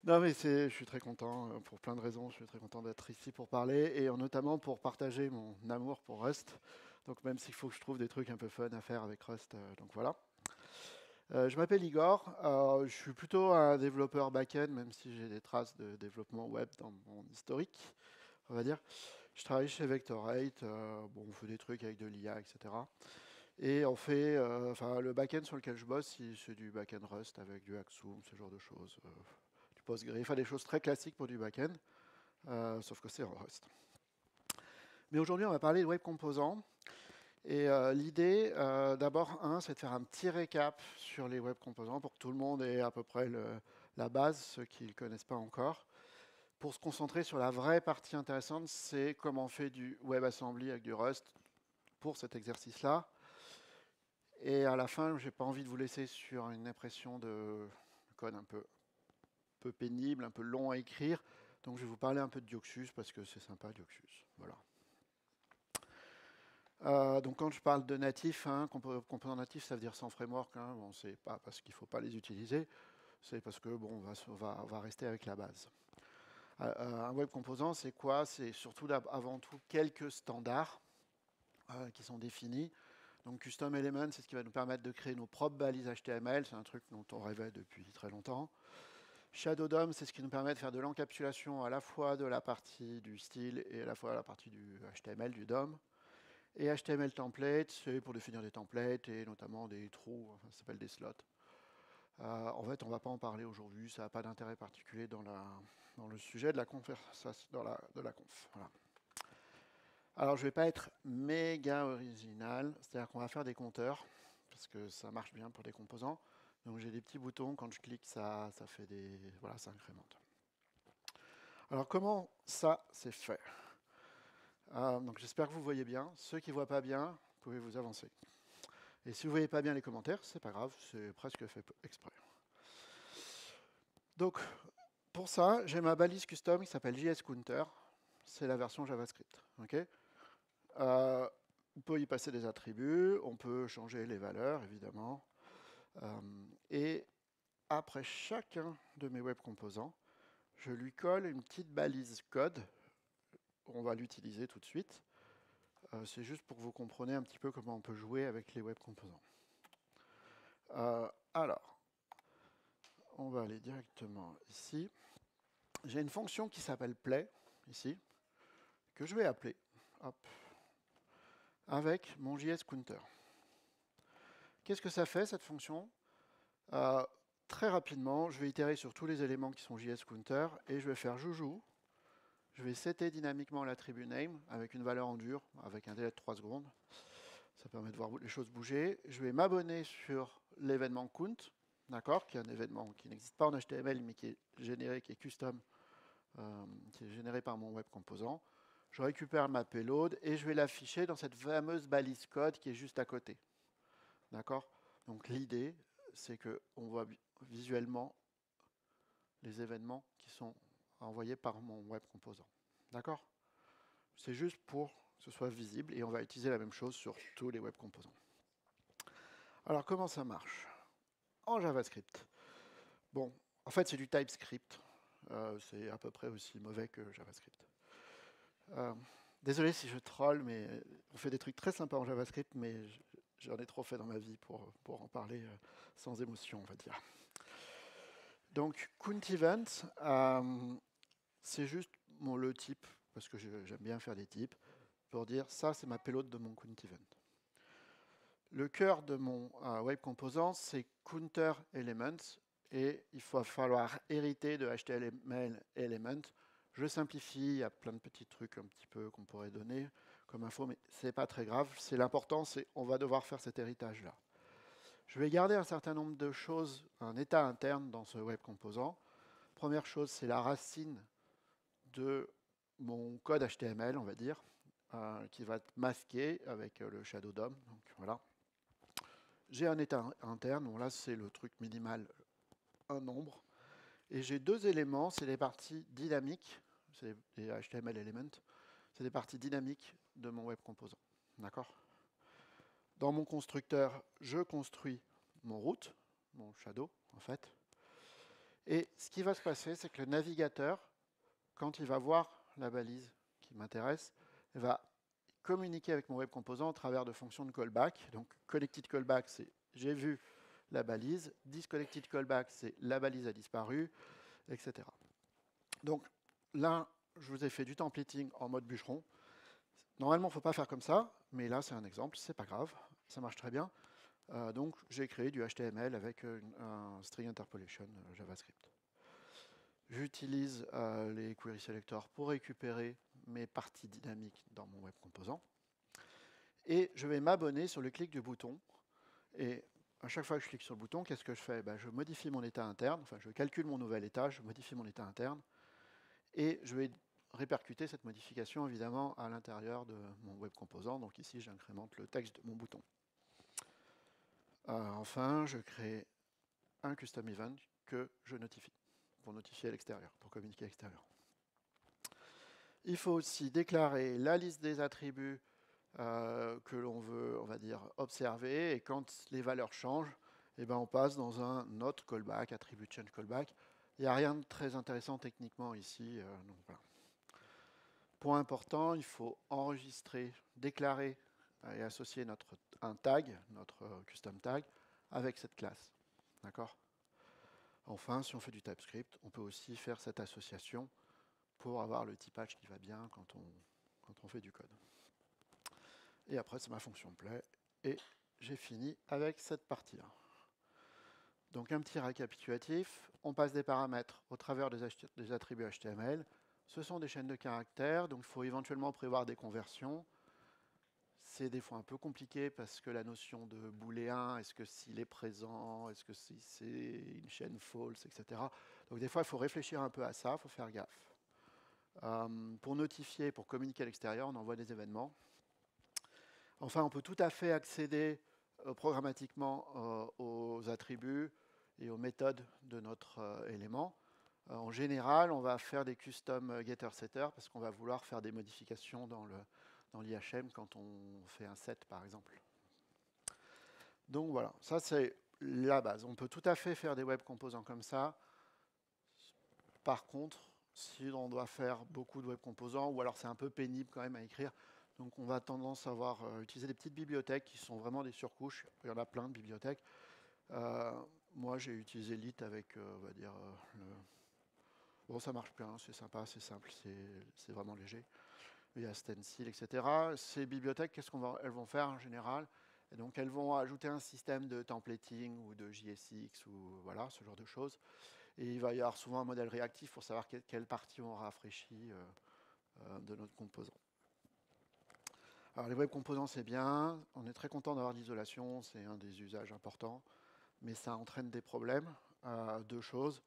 Non, mais je suis très content, pour plein de raisons, je suis très content d'être ici pour parler, et notamment pour partager mon amour pour Rust. Donc même s'il faut que je trouve des trucs un peu fun à faire avec Rust, donc voilà. Je m'appelle Igor, je suis plutôt un développeur back-end, même si j'ai des traces de développement web dans mon historique, on va dire. Je travaille chez Vector8, bon, on fait des trucs avec de l'IA, etc. Et on fait, enfin, le back-end sur lequel je bosse, c'est du back-end Rust avec du Axum, ce genre de choses, du Postgre, enfin des choses très classiques pour du back-end, sauf que c'est en Rust. Mais aujourd'hui, on va parler de Web Composants. Et l'idée, d'abord, c'est de faire un petit récap sur les Web Composants pour que tout le monde ait à peu près la base, ceux qui ne le connaissent pas encore. Pour se concentrer sur la vraie partie intéressante, c'est comment on fait du WebAssembly avec du Rust pour cet exercice-là. Et à la fin, j'ai pas envie de vous laisser sur une impression de code un peu pénible, un peu long à écrire. Donc je vais vous parler un peu de Dioxus parce que c'est sympa Dioxus. Voilà. Donc quand je parle de natif, composants natifs, ça veut dire sans framework. Bon, c'est pas parce qu'il ne faut pas les utiliser, c'est parce que bon, on va rester avec la base. Un web composant, c'est quoi? C'est surtout avant tout quelques standards qui sont définis. Donc Custom Element, c'est ce qui va nous permettre de créer nos propres balises HTML. C'est un truc dont on rêvait depuis très longtemps. Shadow DOM, c'est ce qui nous permet de faire de l'encapsulation à la fois de la partie du style et à la fois de la partie du HTML, du DOM. Et HTML template, c'est pour définir des templates et notamment des trous, enfin, ça s'appelle des slots. En fait, on ne va pas en parler aujourd'hui, ça n'a pas d'intérêt particulier dans le sujet de la conversation, de la conf. Voilà. Alors, je ne vais pas être méga original, c'est-à-dire qu'on va faire des compteurs, parce que ça marche bien pour des composants. Donc, j'ai des petits boutons, quand je clique, ça fait des. Voilà, ça incrémente. Alors, comment ça c'est fait? Donc, j'espère que vous voyez bien. Ceux qui ne voient pas bien, vous pouvez vous avancer. Et si vous ne voyez pas bien les commentaires, c'est pas grave, c'est presque fait exprès. Donc, pour ça, j'ai ma balise custom qui s'appelle JSCounter. C'est la version JavaScript. Okay, on peut y passer des attributs, on peut changer les valeurs, évidemment. Et après chacun de mes web composants, je lui colle une petite balise code. On va l'utiliser tout de suite. C'est juste pour que vous compreniez un petit peu comment on peut jouer avec les web composants. Alors, on va aller directement ici. J'ai une fonction qui s'appelle play, ici, que je vais appeler, hop, avec mon JSCounter. Qu'est-ce que ça fait, cette fonction? Très rapidement, je vais itérer sur tous les éléments qui sont JSCounter et je vais faire joujou. Je vais setter dynamiquement l'attribut name avec une valeur en dur, avec un délai de 3 secondes. Ça permet de voir les choses bouger. Je vais m'abonner sur l'événement count, d'accord, qui est un événement qui n'existe pas en HTML, mais qui est généré, qui est custom, qui est généré par mon web composant. Je récupère ma payload et je vais l'afficher dans cette fameuse balise code qui est juste à côté. D'accord? Donc l'idée, c'est qu'on voit visuellement les événements qui sont envoyés par mon web composant. D'accord? C'est juste pour que ce soit visible et on va utiliser la même chose sur tous les web composants. Alors comment ça marche? En JavaScript. Bon, en fait c'est du TypeScript. C'est à peu près aussi mauvais que JavaScript. Euh, Désolé si je troll, mais on fait des trucs très sympas en JavaScript, mais j'en ai trop fait dans ma vie pour en parler sans émotion, on va dire. Donc, count event, c'est juste le type, parce que j'aime bien faire des types, pour dire ça, c'est ma payload de mon count event. Le cœur de mon web composant, c'est counter elements, et il va falloir hériter de HTML element. Je simplifie, il y a plein de petits trucs un petit peu qu'on pourrait donner comme info, mais c'est pas très grave. C'est l'important, c'est on va devoir faire cet héritage-là. Je vais garder un certain nombre de choses, un état interne dans ce web composant. Première chose, c'est la racine de mon code HTML, on va dire, qui va être masqué avec le shadow DOM. Donc voilà. J'ai un état interne, bon là c'est le truc minimal, un nombre. Et j'ai deux éléments, c'est les parties dynamiques, c'est les HTML elements, c'est les parties dynamiques de mon web composant. D'accord? Dans mon constructeur, je construis mon route, mon shadow en fait. Et ce qui va se passer, c'est que le navigateur, quand il va voir la balise qui m'intéresse, va communiquer avec mon web composant au travers de fonctions de callback. Donc, collected callback, c'est j'ai vu la balise. Disconnected callback, c'est la balise a disparu, etc. Donc, là, je vous ai fait du templating en mode bûcheron. Normalement, il ne faut pas faire comme ça, mais là, c'est un exemple, c'est pas grave, ça marche très bien. Donc, j'ai créé du HTML avec un string interpolation JavaScript. J'utilise les query selectors pour récupérer mes parties dynamiques dans mon web composant. Et je vais m'abonner sur le clic du bouton. Et à chaque fois que je clique sur le bouton, qu'est-ce que je fais? Je modifie mon état interne, enfin je calcule mon nouvel état, je modifie mon état interne, et je vais répercuter cette modification évidemment à l'intérieur de mon web composant. Donc ici, j'incrémente le texte de mon bouton. Enfin, je crée un custom event que je notifie, pour notifier à l'extérieur, pour communiquer à l'extérieur. Il faut aussi déclarer la liste des attributs que l'on veut, on va dire, observer. Et quand les valeurs changent, eh ben, on passe dans un autre callback, attribut change callback. Il n'y a rien de très intéressant techniquement ici. Donc voilà. Point important, il faut enregistrer, déclarer et associer un tag, notre custom tag, avec cette classe. D'accord? Enfin, si on fait du TypeScript, on peut aussi faire cette association pour avoir le typage qui va bien quand on fait du code. Et après, c'est ma fonction play. Et j'ai fini avec cette partie-là. Donc un petit récapitulatif. On passe des paramètres au travers des attributs HTML. Ce sont des chaînes de caractères, donc il faut éventuellement prévoir des conversions. C'est des fois un peu compliqué parce que la notion de booléen, est-ce que s'il est présent, est-ce que si c'est une chaîne false, etc. Donc des fois, il faut réfléchir un peu à ça, il faut faire gaffe. Pour notifier, pour communiquer à l'extérieur, on envoie des événements. Enfin, on peut tout à fait accéder programmatiquement aux attributs et aux méthodes de notre élément. En général, on va faire des custom getter-setter parce qu'on va vouloir faire des modifications dans l'IHM quand on fait un set, par exemple. Donc voilà, ça c'est la base. On peut tout à fait faire des web composants comme ça. Par contre, si on doit faire beaucoup de web composants, ou alors c'est un peu pénible quand même à écrire, donc on va tendance à utiliser des petites bibliothèques qui sont vraiment des surcouches. Il y en a plein de bibliothèques. Moi, j'ai utilisé Lit avec, on va dire, bon, ça marche bien, c'est sympa, c'est simple, c'est vraiment léger. Il y a Stencil, etc. Ces bibliothèques, qu'est-ce qu'elles vont faire en général? Et donc, elles vont ajouter un système de templating ou de JSX ou voilà, ce genre de choses. Et il va y avoir souvent un modèle réactif pour savoir quelle partie on rafraîchit de notre composant. Alors les web composants, c'est bien. On est très content d'avoir de l'isolation, c'est un des usages importants. Mais ça entraîne des problèmes. Deux choses.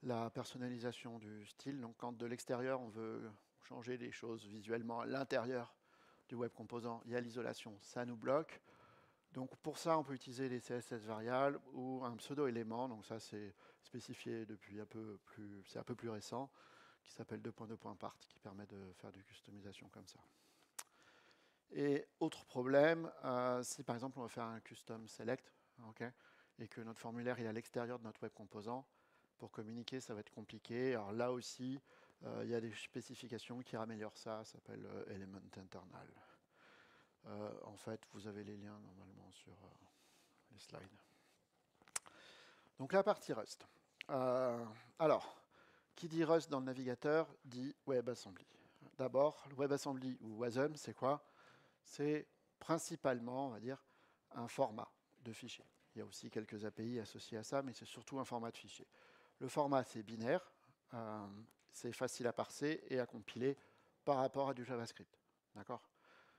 La personnalisation du style. Donc quand de l'extérieur, on veut changer les choses visuellement à l'intérieur du web composant, il y a l'isolation, ça nous bloque. Donc pour ça, on peut utiliser les CSS variables ou un pseudo-élément. Donc ça, c'est spécifié depuis un peu plus récent, qui s'appelle 2.2.part, qui permet de faire du customisation comme ça. Et autre problème, si par exemple on veut faire un custom select, okay, et que notre formulaire est à l'extérieur de notre web composant, pour communiquer, ça va être compliqué. Alors là aussi, il y a des spécifications qui améliorent ça, ça s'appelle Element Internal. En fait, vous avez les liens normalement sur les slides. Donc la partie Rust. Alors, qui dit Rust dans le navigateur dit WebAssembly. D'abord, le WebAssembly ou WASM, c'est quoi? C'est principalement, on va dire, un format de fichier. Il y a aussi quelques API associés à ça, mais c'est surtout un format de fichier. Le format, c'est binaire, c'est facile à parser et à compiler par rapport à du JavaScript. D'accord?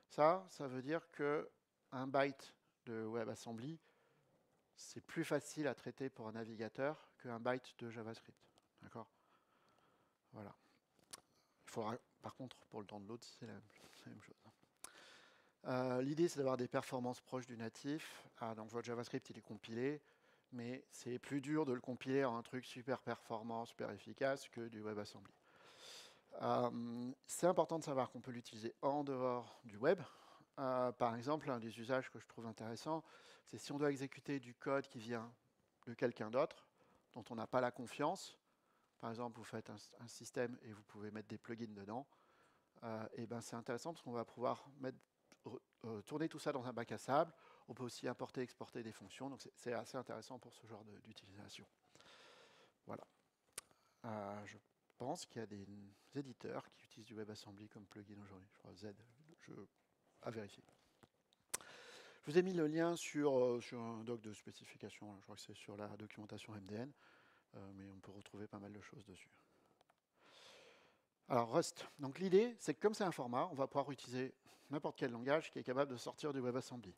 Ça veut dire qu'un byte de WebAssembly, c'est plus facile à traiter pour un navigateur qu'un byte de JavaScript. D'accord? Voilà. Il faudra, par contre, pour le download, c'est la même chose. L'idée, c'est d'avoir des performances proches du natif. Donc votre JavaScript, il est compilé, mais c'est plus dur de le compiler en un truc super performant, super efficace que du WebAssembly. C'est important de savoir qu'on peut l'utiliser en dehors du web. Par exemple, un des usages que je trouve intéressant, c'est si on doit exécuter du code qui vient de quelqu'un d'autre, dont on n'a pas la confiance, par exemple, vous faites un système et vous pouvez mettre des plugins dedans, et ben c'est intéressant parce qu'on va pouvoir tourner tout ça dans un bac à sable. On peut aussi importer, exporter des fonctions, donc c'est assez intéressant pour ce genre d'utilisation. Voilà. Je pense qu'il y a des éditeurs qui utilisent du WebAssembly comme plugin aujourd'hui. Je crois Z, à vérifier. Je vous ai mis le lien sur un doc de spécification. Je crois que c'est sur la documentation MDN, mais on peut retrouver pas mal de choses dessus. Alors Rust. Donc l'idée, c'est que comme c'est un format, on va pouvoir utiliser n'importe quel langage qui est capable de sortir du WebAssembly.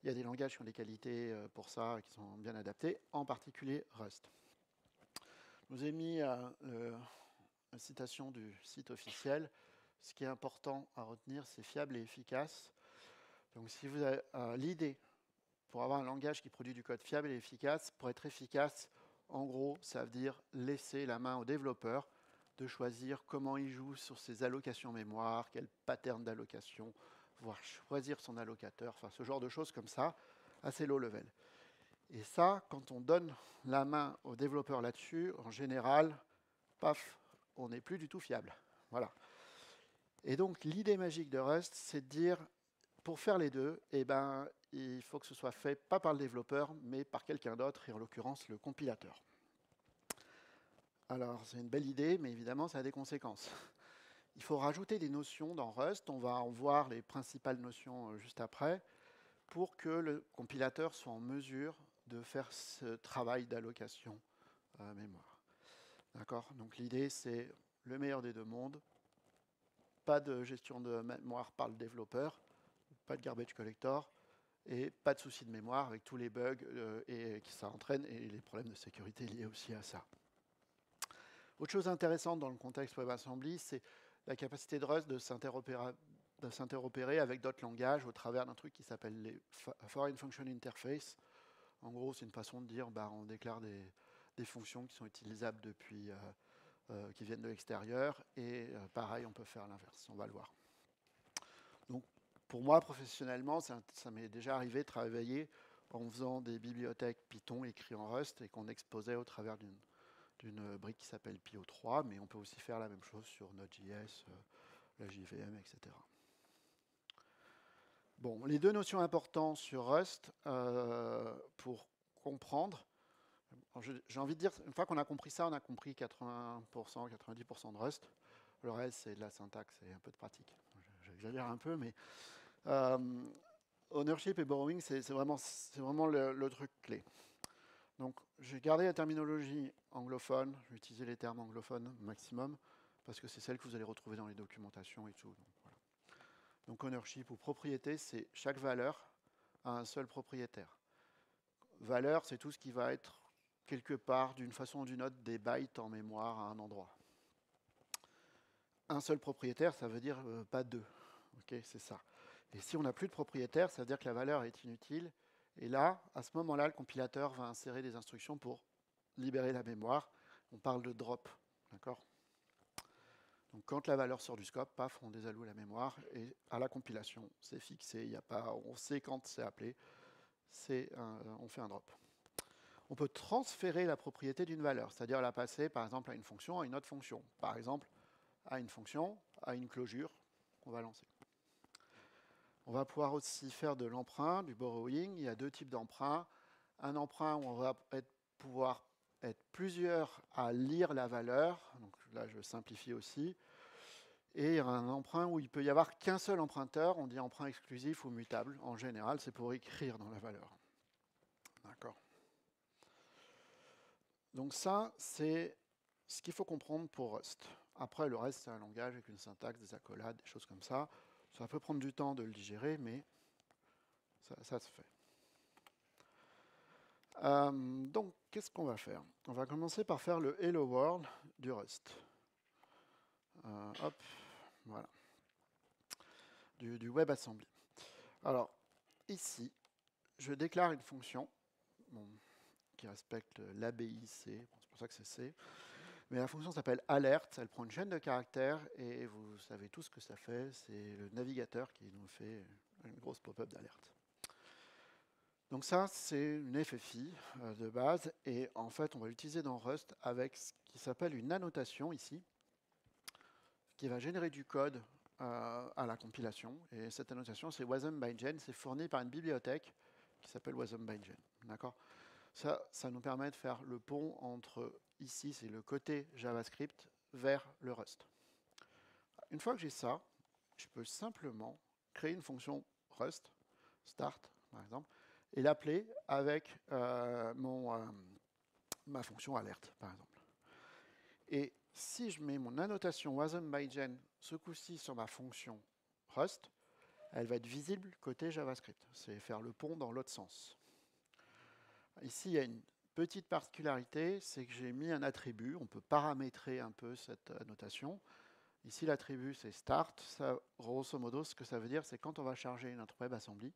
Il y a des langages qui ont des qualités pour ça, qui sont bien adaptés, en particulier Rust. Je vous ai mis la citation du site officiel. Ce qui est important à retenir, c'est fiable et efficace. Donc si vous avez l'idée, pour avoir un langage qui produit du code fiable et efficace, pour être efficace, en gros, ça veut dire laisser la main au développeur de choisir comment il joue sur ses allocations mémoire, quel pattern d'allocation, voire choisir son allocateur, enfin ce genre de choses comme ça, assez low level. Et ça, quand on donne la main au développeur là-dessus, en général, paf, on n'est plus du tout fiable. Voilà. Et donc l'idée magique de Rust, c'est de dire, pour faire les deux, eh ben, il faut que ce soit fait pas par le développeur, mais par quelqu'un d'autre, et en l'occurrence le compilateur. Alors, c'est une belle idée, mais évidemment, ça a des conséquences. Il faut rajouter des notions dans Rust, on va en voir les principales notions juste après, pour que le compilateur soit en mesure de faire ce travail d'allocation mémoire. D'accord ? Donc l'idée, c'est le meilleur des deux mondes, pas de gestion de mémoire par le développeur, pas de garbage collector, et pas de souci de mémoire avec tous les bugs qui ça entraîne et les problèmes de sécurité liés aussi à ça. Autre chose intéressante dans le contexte WebAssembly, c'est la capacité de Rust de s'interopérer avec d'autres langages au travers d'un truc qui s'appelle les Foreign Function Interface. En gros, c'est une façon de dire on déclare des fonctions qui sont utilisables depuis, qui viennent de l'extérieur, et pareil, on peut faire l'inverse, on va le voir. Donc, pour moi, professionnellement, ça m'est déjà arrivé de travailler en faisant des bibliothèques Python écrites en Rust et qu'on exposait au travers d'une brique qui s'appelle Pio3, mais on peut aussi faire la même chose sur Node.js, la JVM, etc. Bon, les deux notions importantes sur Rust pour comprendre. J'ai envie de dire, une fois qu'on a compris ça, on a compris 80%, 90% de Rust. Le reste, c'est de la syntaxe et un peu de pratique. J'exagère un peu, mais ownership et borrowing, c'est vraiment le truc clé. Donc, j'ai gardé la terminologie anglophone, je vais utiliser les termes anglophones maximum, parce que c'est celle que vous allez retrouver dans les documentations et tout. Donc, voilà. Donc ownership ou propriété, c'est chaque valeur a un seul propriétaire. Valeur, c'est tout ce qui va être quelque part, d'une façon ou d'une autre, des bytes en mémoire à un endroit. Un seul propriétaire, ça veut dire pas deux. Okay, c'est ça. Et si on n'a plus de propriétaire, ça veut dire que la valeur est inutile. Et là, à ce moment-là, le compilateur va insérer des instructions pour libérer la mémoire. On parle de drop. D'accord ? Donc quand la valeur sort du scope, paf, on désalloue la mémoire. Et à la compilation, c'est fixé. Il y a pas, on sait quand c'est appelé. On fait un drop. On peut transférer la propriété d'une valeur, c'est-à-dire la passer, par exemple, à une fonction, à une autre fonction. Par exemple, à une fonction, à une closure qu'on va lancer. On va pouvoir aussi faire de l'emprunt, du borrowing. Il y a deux types d'emprunt. Un emprunt où on va pouvoir être plusieurs à lire la valeur. Donc là, je simplifie aussi. Et un emprunt où il peut y avoir qu'un seul emprunteur. On dit emprunt exclusif ou mutable. En général, c'est pour écrire dans la valeur. D'accord. Donc ça, c'est ce qu'il faut comprendre pour Rust. Après, le reste, c'est un langage avec une syntaxe, des accolades, des choses comme ça. Ça peut prendre du temps de le digérer, mais ça se fait. Donc, qu'est-ce qu'on va faire ? On va commencer par faire le Hello World du Rust. Hop, voilà. Du WebAssembly. Alors, ici, je déclare une fonction qui respecte l'ABI C. Bon, c'est pour ça que c'est C. Mais la fonction s'appelle alert, elle prend une chaîne de caractères et vous savez tout ce que ça fait, c'est le navigateur qui nous fait une grosse pop-up d'alerte. Donc ça, c'est une FFI de base, et en fait, on va l'utiliser dans Rust avec ce qui s'appelle une annotation ici, qui va générer du code à la compilation. Et cette annotation, c'est wasm-bindgen, c'est fourni par une bibliothèque qui s'appelle wasm-bindgen. D'accord ? Ça nous permet de faire le pont entre, ici, c'est le côté JavaScript, vers le Rust. Une fois que j'ai ça, je peux simplement créer une fonction Rust, start par exemple, et l'appeler avec ma fonction alerte, par exemple. Et si je mets mon annotation wasm-bindgen ce coup-ci sur ma fonction Rust, elle va être visible côté JavaScript. C'est faire le pont dans l'autre sens. Ici, il y a une petite particularité, c'est que j'ai mis un attribut. On peut paramétrer un peu cette annotation. Ici, l'attribut, c'est start. Ça, grosso modo, ce que ça veut dire, c'est quand on va charger notre WebAssembly,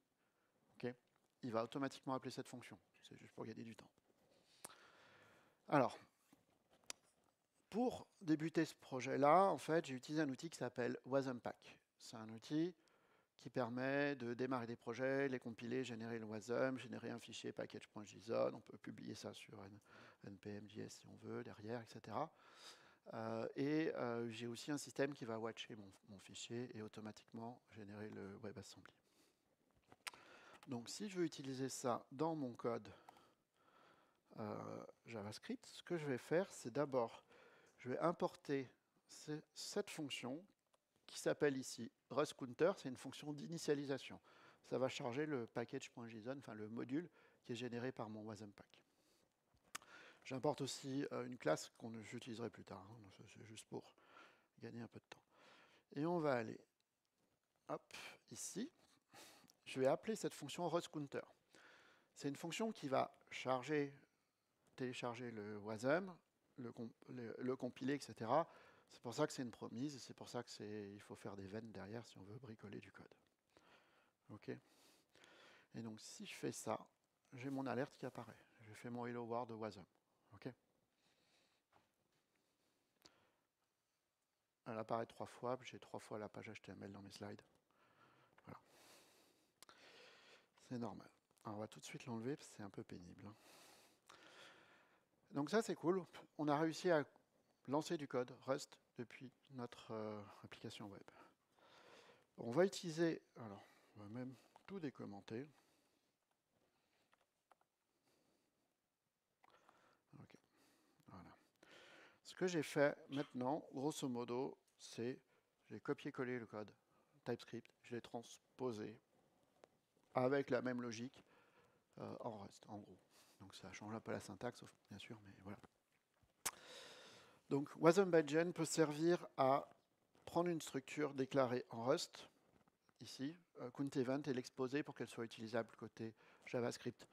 okay, il va automatiquement appeler cette fonction. C'est juste pour gagner du temps. Alors, pour débuter ce projet-là, en fait, j'ai utilisé un outil qui s'appelle wasmpack. C'est un outil qui permet de démarrer des projets, les compiler, générer le wasm, générer un fichier package.json. On peut publier ça sur npm.js si on veut, derrière, etc. J'ai aussi un système qui va watcher mon fichier et automatiquement générer le WebAssembly. Donc, si je veux utiliser ça dans mon code JavaScript, ce que je vais faire, c'est d'abord, je vais importer cette fonction qui s'appelle ici RustCounter, c'est une fonction d'initialisation. Ça va charger le package.json, enfin le module qui est généré par mon wasmpack. J'importe aussi une classe que j'utiliserai plus tard, hein, c'est juste pour gagner un peu de temps. Et on va aller, hop, ici. Je vais appeler cette fonction RustCounter. C'est une fonction qui va télécharger le wasm, le compiler, etc. C'est pour ça que c'est une promise, et c'est pour ça qu'il faut faire des venn derrière si on veut bricoler du code. OK. Et donc, si je fais ça, j'ai mon alerte qui apparaît. J'ai fait mon hello world de wasm. OK. Elle apparaît 3 fois, j'ai 3 fois la page HTML dans mes slides. Voilà. C'est normal. Alors, on va tout de suite l'enlever parce que c'est un peu pénible. Donc ça, c'est cool. On a réussi à lancer du code Rust depuis notre application web. On va utiliser, alors, on va même tout décommenter. OK. Voilà. Ce que j'ai fait maintenant, grosso modo, c'est j'ai copié-collé le code TypeScript, je l'ai transposé avec la même logique en Rust, en gros. Donc ça change un peu la syntaxe, bien sûr, mais voilà. Donc wasm-bindgen peut servir à prendre une structure déclarée en Rust, ici, count event, et l'exposer pour qu'elle soit utilisable côté JavaScript.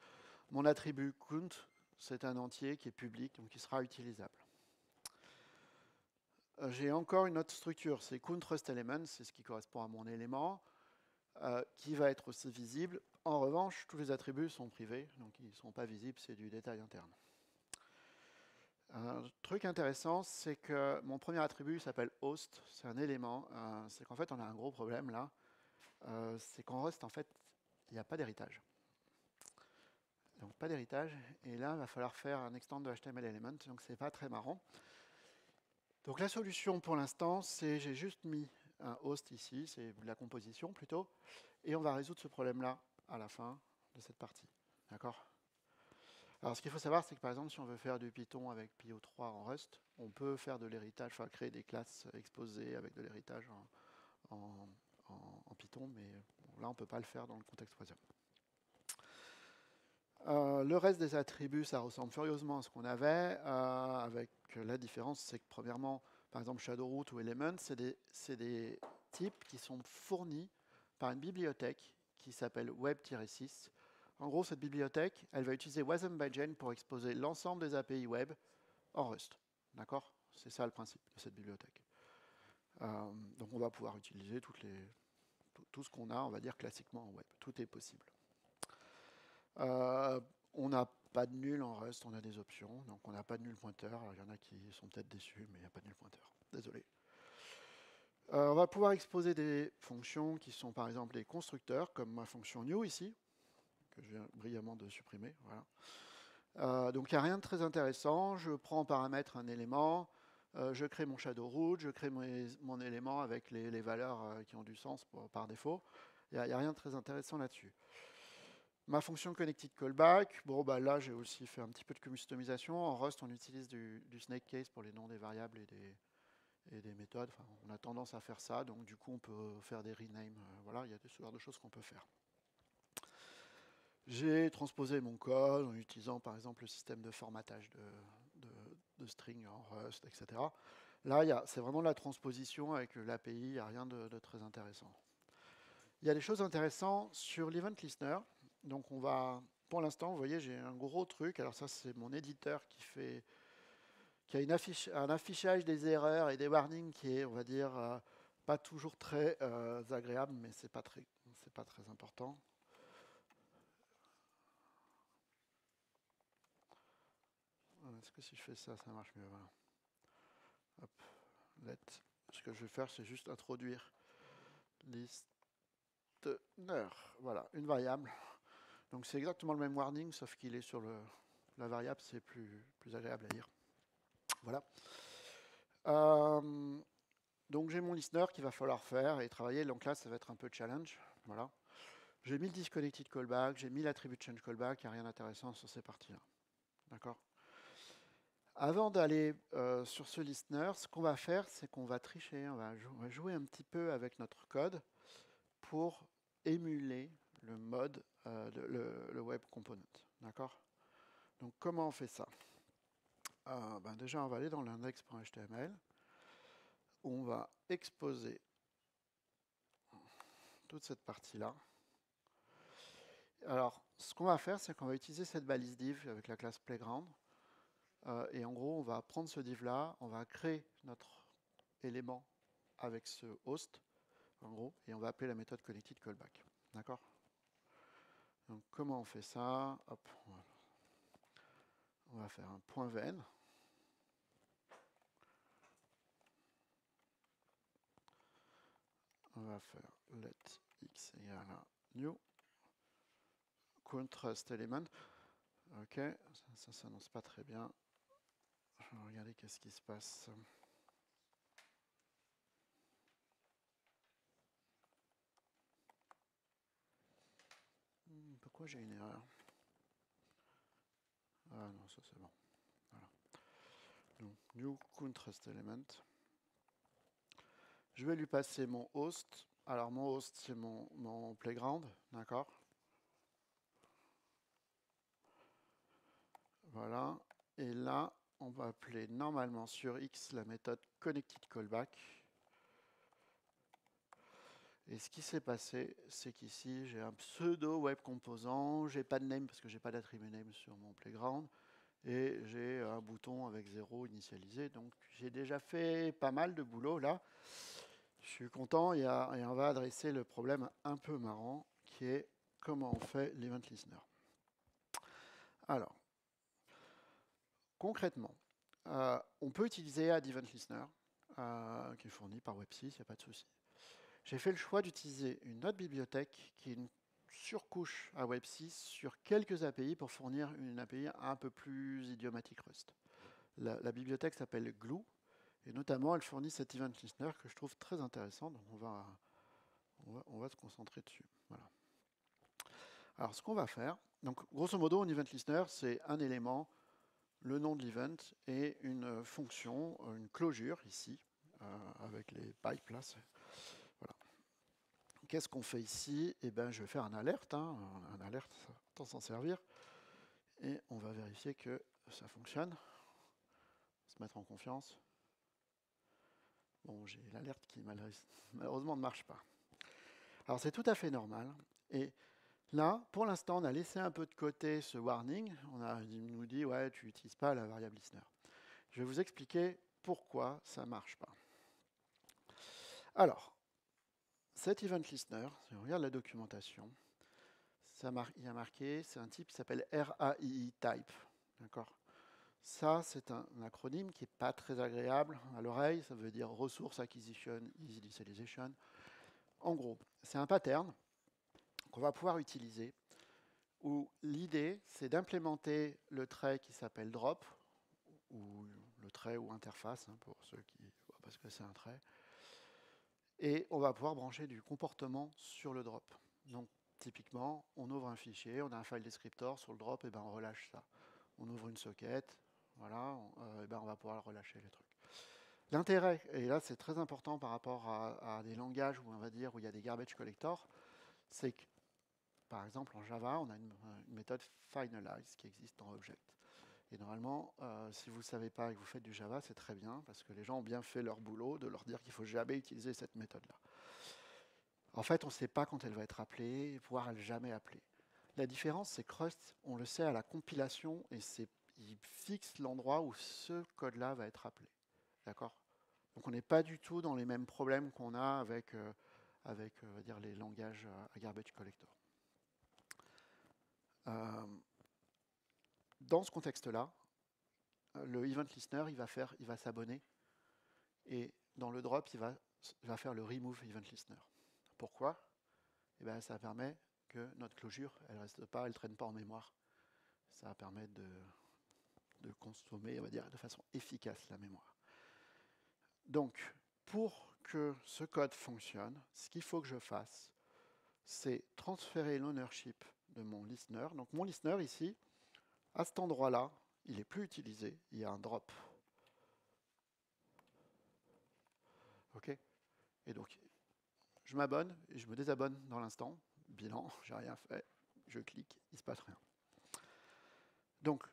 Mon attribut count, c'est un entier qui est public, donc qui sera utilisable. J'ai encore une autre structure, c'est count Rust element, c'est ce qui correspond à mon élément, qui va être aussi visible. En revanche, tous les attributs sont privés, donc ils ne sont pas visibles, c'est du détail interne. Un truc intéressant, c'est que mon premier attribut s'appelle host, c'est un élément. C'est qu'en fait, on a un gros problème là. C'est qu'en Rust, en fait, il n'y a pas d'héritage. Donc pas d'héritage, et là, il va falloir faire un extend de HTML element, donc c'est pas très marrant. Donc la solution pour l'instant, c'est j'ai juste mis un host ici, c'est de la composition plutôt, et on va résoudre ce problème-là à la fin de cette partie. D'accord ? Alors ce qu'il faut savoir, c'est que par exemple, si on veut faire du Python avec Pio3 en Rust, on peut faire de l'héritage, enfin créer des classes exposées avec de l'héritage en Python, mais bon, là, on ne peut pas le faire dans le contexte wasm. Le reste des attributs, ça ressemble furieusement à ce qu'on avait, avec la différence, c'est que premièrement, par exemple, Shadowroot ou Element, c'est des types qui sont fournis par une bibliothèque qui s'appelle web-6. En gros, cette bibliothèque, elle va utiliser wasm-bindgen pour exposer l'ensemble des API web en Rust. D'accord ? C'est ça le principe de cette bibliothèque. Donc on va pouvoir utiliser tout ce qu'on a, on va dire, classiquement en web. Tout est possible. On n'a pas de nul en Rust, on a des options. Donc on n'a pas de nul pointeur. Il y en a qui sont peut-être déçus, mais il n'y a pas de nul pointeur. Désolé. On va pouvoir exposer des fonctions qui sont par exemple des constructeurs, comme ma fonction new ici, que je viens brillamment de supprimer. Voilà. Donc il n'y a rien de très intéressant. Je prends en paramètre un élément, je crée mon shadow root, je crée mon élément avec les valeurs qui ont du sens par défaut. Il n'y a rien de très intéressant là-dessus. Ma fonction connected callback, bon bah là j'ai aussi fait un petit peu de customisation. En Rust on utilise du snake case pour les noms des variables et des méthodes. Enfin, on a tendance à faire ça, donc du coup on peut faire des renames. Voilà, il y a ce genre de choses qu'on peut faire. J'ai transposé mon code en utilisant par exemple le système de formatage de string en Rust, etc. Là, c'est vraiment de la transposition avec l'API, il n'y a rien de très intéressant. Il y a des choses intéressantes sur l'event listener. Donc on va, pour l'instant, vous voyez, j'ai un gros truc. Alors ça, c'est mon éditeur qui a un affichage des erreurs et des warnings qui est, on va dire, pas toujours très agréable, mais c'est pas très important. Est-ce que si je fais ça, ça marche mieux? Voilà. Hop, let. Ce que je vais faire, c'est juste introduire listener. Voilà, une variable. Donc c'est exactement le même warning, sauf qu'il est sur la variable, c'est plus agréable à lire. Voilà. Donc j'ai mon listener qu'il va falloir faire et travailler. Donc là, ça va être un peu challenge. Voilà. J'ai mis le disconnected callback, j'ai mis l'attribute change callback, il n'y a rien d'intéressant sur ces parties-là. D'accord? Avant d'aller sur ce listener, ce qu'on va faire, c'est qu'on va tricher, on va jouer un petit peu avec notre code pour émuler le mode, le web component. D'accord? Donc comment on fait ça? Déjà, on va aller dans l'index.html. On va exposer toute cette partie-là. Alors, ce qu'on va faire, c'est qu'on va utiliser cette balise div avec la classe playground. Et en gros, on va prendre ce div-là, on va créer notre élément avec ce host, en gros, et on va appeler la méthode connected callback. D'accord? Donc, comment on fait ça? Hop, on va faire un point .vn. On va faire let x égale à new contrast element. Ok, ça s'annonce pas très bien. Je vais regarder qu'est-ce qui se passe. Pourquoi j'ai une erreur? Ah non, ça c'est bon. Voilà. Donc, new contrast element. Je vais lui passer mon host. Alors, mon host, c'est mon playground, d'accord? Voilà. Et là, on va appeler normalement sur X la méthode connected callback. Et ce qui s'est passé, c'est qu'ici, j'ai un pseudo web composant. J'ai pas de name parce que j'ai pas d'attribut name sur mon playground. Et j'ai un bouton avec 0 initialisé. Donc, j'ai déjà fait pas mal de boulot là. Je suis content et on va adresser le problème un peu marrant qui est comment on fait l'event listener. Alors, concrètement, on peut utiliser Add Event Listener qui est fourni par Web6, il n'y a pas de souci. J'ai fait le choix d'utiliser une autre bibliothèque qui est une surcouche à Web6 sur quelques API pour fournir une API un peu plus idiomatique Rust. La bibliothèque s'appelle Glue et notamment elle fournit cet Event Listener que je trouve très intéressant, donc on va se concentrer dessus. Voilà. Alors, ce qu'on va faire, donc grosso modo, un event listener, c'est un élément, le nom de l'event et une fonction, une closure ici, avec les pipes là. Voilà. Qu'est-ce qu'on fait ici? Eh bien, je vais faire un alerte, un alerte, autant s'en servir, et on va vérifier que ça fonctionne. Se mettre en confiance. Bon, j'ai l'alerte qui malheureusement ne marche pas. Alors, c'est tout à fait normal. Et là, pour l'instant, on a laissé un peu de côté ce warning. Il nous dit, ouais, tu n'utilises pas la variable listener. Je vais vous expliquer pourquoi ça ne marche pas. Alors, cet event listener, si on regarde la documentation, il y a marqué, c'est un type qui s'appelle RAII type. D'accord? Ça, c'est un acronyme qui n'est pas très agréable à l'oreille. Ça veut dire Resource Acquisition, Easy Initialization. En gros, c'est un pattern qu'on va pouvoir utiliser où l'idée, c'est d'implémenter le trait qui s'appelle drop, ou le trait ou interface, hein, pour ceux qui voient parce que c'est un trait. Et on va pouvoir brancher du comportement sur le drop. Donc, typiquement, on ouvre un fichier, on a un file descriptor sur le drop, et ben on relâche ça. On ouvre une socket, voilà, et ben on va pouvoir relâcher les trucs. L'intérêt, et là c'est très important par rapport à des langages où on va dire où il y a des garbage collectors, c'est que, par exemple, en Java, on a une méthode finalize qui existe dans Object. Et normalement, si vous ne savez pas et que vous faites du Java, c'est très bien, parce que les gens ont bien fait leur boulot de leur dire qu'il ne faut jamais utiliser cette méthode-là. En fait, on ne sait pas quand elle va être appelée, voire elle jamais appelée. La différence, c'est que Rust, on le sait à la compilation, et il fixe l'endroit où ce code-là va être appelé. D'accord ? Donc on n'est pas du tout dans les mêmes problèmes qu'on a avec, on va dire, les langages à garbage collector. Dans ce contexte-là, le event listener, il va s'abonner, et dans le drop, il va faire le remove event listener. Pourquoi ? Eh bien, ça permet que notre closure, elle reste pas, elle traîne pas en mémoire. Ça va permettre de consommer, on va dire, de façon efficace la mémoire. Donc, pour que ce code fonctionne, ce qu'il faut que je fasse, c'est transférer l'ownership de mon listener. Donc, mon listener ici, à cet endroit-là, il n'est plus utilisé, il y a un drop. OK ? Et donc, je m'abonne et je me désabonne dans l'instant. Bilan, j'ai rien fait. Je clique, il ne se passe rien. Donc,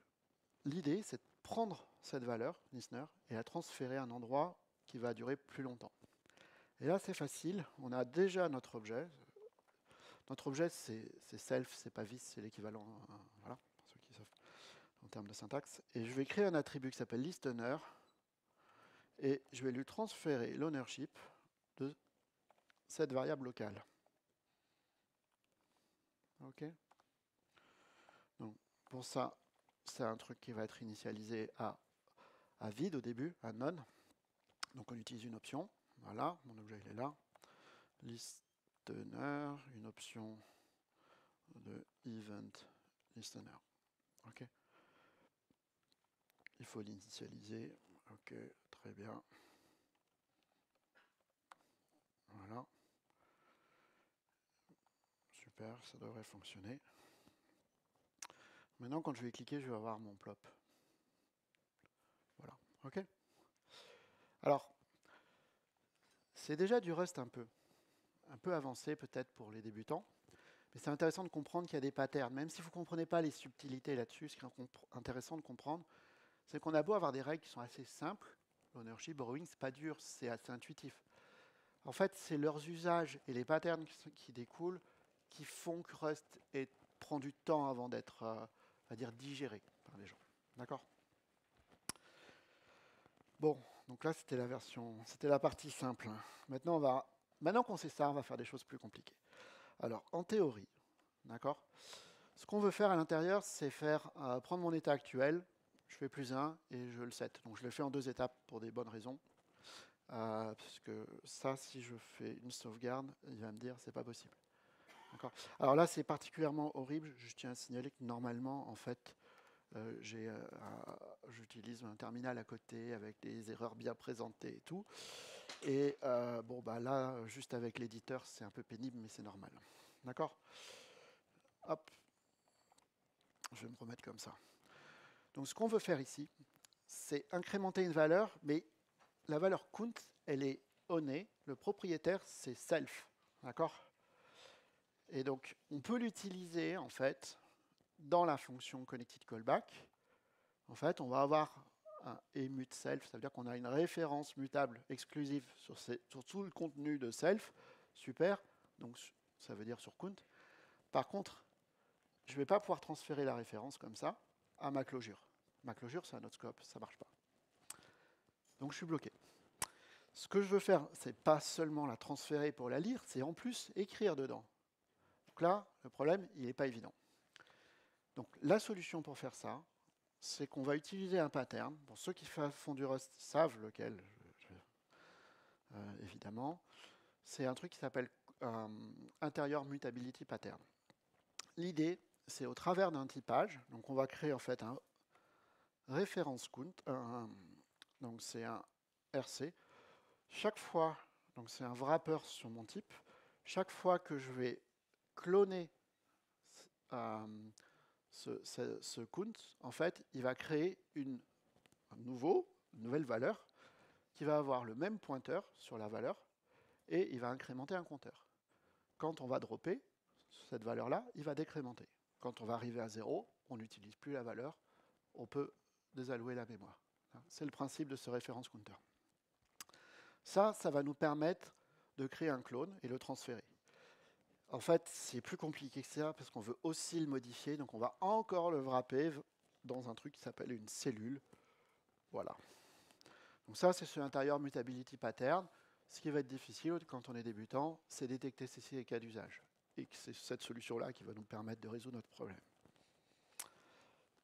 l'idée, c'est de prendre cette valeur, listener, et la transférer à un endroit qui va durer plus longtemps. Et là, c'est facile. On a déjà notre objet. Notre objet, c'est self, c'est pas vis, c'est l'équivalent, voilà, pour ceux qui savent en termes de syntaxe. Et je vais créer un attribut qui s'appelle listener, et je vais lui transférer l'ownership de cette variable locale. OK ? Donc, pour ça, c'est un truc qui va être initialisé à vide au début, à none. Donc, on utilise une option. Voilà, mon objet il est là. Listener, une option de event listener. OK ? Il faut l'initialiser. OK, très bien. Voilà. Super, ça devrait fonctionner. Maintenant, quand je vais cliquer, je vais avoir mon plop. Voilà. OK ? Alors, c'est déjà du Rust un peu avancé peut-être pour les débutants, mais c'est intéressant de comprendre qu'il y a des patterns. Même si vous ne comprenez pas les subtilités là-dessus, ce qui est intéressant de comprendre, c'est qu'on a beau avoir des règles qui sont assez simples. L'ownership, borrowing, c'est pas dur, c'est assez intuitif. En fait, c'est leurs usages et les patterns qui découlent qui font que Rust prend du temps avant d'être, on va dire, digéré par les gens. D'accord ? Bon, donc là, c'était la partie simple. Maintenant qu'on sait ça, on va faire des choses plus compliquées. Alors, en théorie, d'accord ? Ce qu'on veut faire à l'intérieur, c'est prendre mon état actuel, je fais +1 et je le set. Donc, je le fais en 2 étapes pour des bonnes raisons. Parce que ça, si je fais une sauvegarde, il va me dire c'est pas possible. D'accord ? Alors là, c'est particulièrement horrible. Je tiens à signaler que normalement, en fait, j'utilise un terminal à côté avec des erreurs bien présentées et tout. Et bon, bah là, juste avec l'éditeur, c'est un peu pénible, mais c'est normal. D'accord ? Hop. Je vais me remettre comme ça. Donc, ce qu'on veut faire ici, c'est incrémenter une valeur, mais la valeur count, elle est ownée. Le propriétaire, c'est self. D'accord ? Et donc, on peut l'utiliser, en fait, dans la fonction connected callback. En fait, on va avoir un emut self, ça veut dire qu'on a une référence mutable exclusive sur tout le contenu de self. Super. Donc, ça veut dire sur count. Par contre, je ne vais pas pouvoir transférer la référence comme ça à ma closure. Ma closure, c'est un autre scope, ça ne marche pas. Donc, je suis bloqué. Ce que je veux faire, c'est pas seulement la transférer pour la lire, c'est en plus écrire dedans. Donc là, le problème, il n'est pas évident. Donc la solution pour faire ça, c'est qu'on va utiliser un pattern. Bon, ceux qui font du Rust savent lequel, évidemment. C'est un truc qui s'appelle interior mutability pattern. L'idée, c'est au travers d'un typage. Donc on va créer en fait un référence count, donc c'est un RC. Chaque fois, donc c'est un wrapper sur mon type, chaque fois que je vais cloner ce count, en fait, il va créer une nouvelle valeur qui va avoir le même pointeur sur la valeur et il va incrémenter un compteur. Quand on va dropper cette valeur-là, il va décrémenter. Quand on va arriver à 0, on n'utilise plus la valeur, on peut désallouer la mémoire. C'est le principe de ce référence counter. Ça va nous permettre de créer un clone et le transférer. En fait, c'est plus compliqué que ça parce qu'on veut aussi le modifier, donc on va encore le wrapper dans un truc qui s'appelle une cellule. Voilà. Donc ça, c'est sur l'intérieur mutability pattern. Ce qui va être difficile quand on est débutant, c'est détecter ces cas d'usage. Et c'est cette solution-là qui va nous permettre de résoudre notre problème.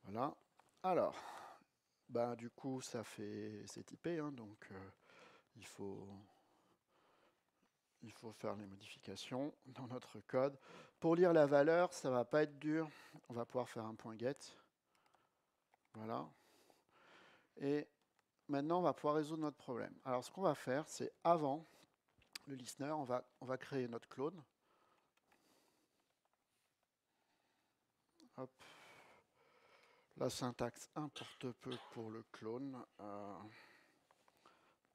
Voilà. Alors, du coup, c'est typé, hein, donc il faut faire les modifications dans notre code. Pour lire la valeur, ça ne va pas être dur. On va pouvoir faire un point get. Voilà. Et maintenant, on va pouvoir résoudre notre problème. Alors, ce qu'on va faire, c'est avant le listener, on va créer notre clone. Hop. La syntaxe importe peu pour le clone.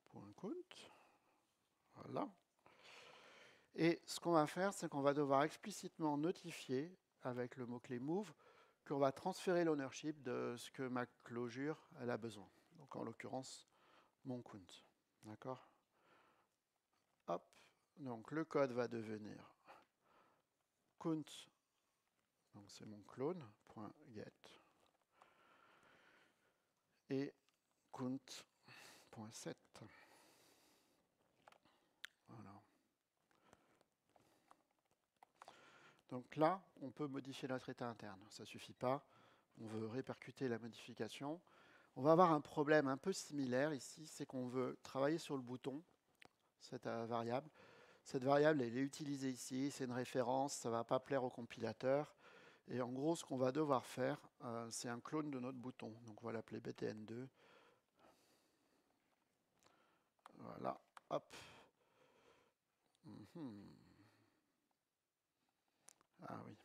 Point count. Voilà. Et ce qu'on va faire, c'est qu'on va devoir explicitement notifier avec le mot-clé move qu'on va transférer l'ownership de ce que ma closure elle a besoin. Donc en l'occurrence, mon count. D'accord? Hop. Donc le code va devenir count. Donc c'est mon clone, .get. Et count.set. Voilà. Donc là, on peut modifier notre état interne. Ça ne suffit pas. On veut répercuter la modification. On va avoir un problème un peu similaire ici, c'est qu'on veut travailler sur le bouton, cette variable. Cette variable, elle est utilisée ici, c'est une référence, ça ne va pas plaire au compilateur. Et en gros, ce qu'on va devoir faire, c'est un clone de notre bouton. Donc on va l'appeler btn2. Voilà, hop. Ah oui.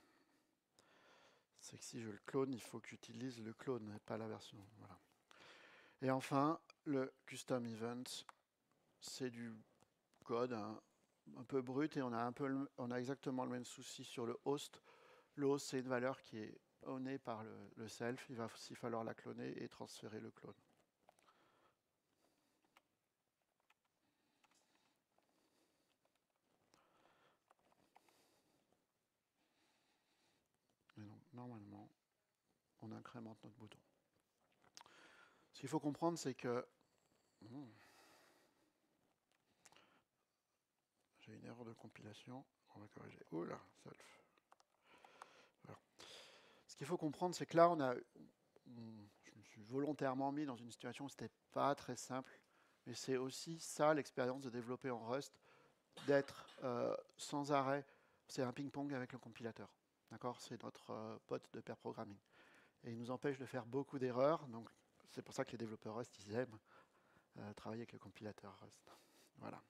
C'est que si je le clone, il faut que j'utilise le clone et pas la version. Voilà. Et enfin, le custom event, c'est du code un peu brut et on a exactement le même souci sur le host. Le host, c'est une valeur qui est ownée par le self. Il va aussi falloir la cloner et transférer le clone. Et donc, normalement, on incrémente notre bouton. Ce qu'il faut comprendre, c'est que j'ai une erreur de compilation. On va corriger. Oh là, self. Voilà. Ce qu'il faut comprendre, c'est que là, je me suis volontairement mis dans une situation où ce n'était pas très simple. Mais c'est aussi ça l'expérience de développer en Rust, d'être sans arrêt. C'est un ping-pong avec le compilateur. D'accord? C'est notre pote de pair programming. Et il nous empêche de faire beaucoup d'erreurs. Donc, c'est pour ça que les développeurs Rust, ils aiment travailler avec le compilateur Rust. Voilà.